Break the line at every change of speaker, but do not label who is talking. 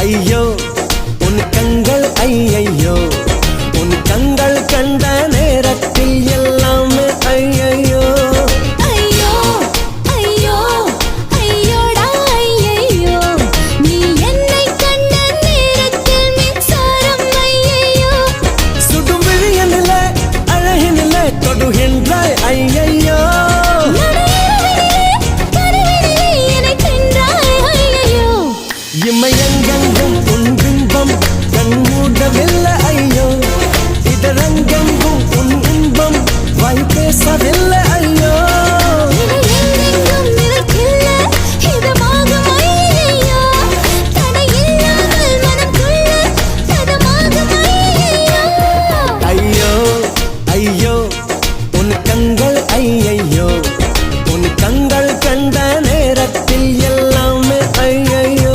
ஐயோ உன் கண்கள் ஐயையோ உன் கண்கள் கண்ட நேரத்தில் எல்லாமே ஐயையோ
ஐயோ ஐயோ ஐயோடா ஐயையோ நீ என்னை கண்ட நேரத்தில் மின்சாரம் ஐயையோ
சுடும் விழியனிலே அழகினிலே தொடுகின்றாய் ஐயையோ இம்மை எங்கெங்கும்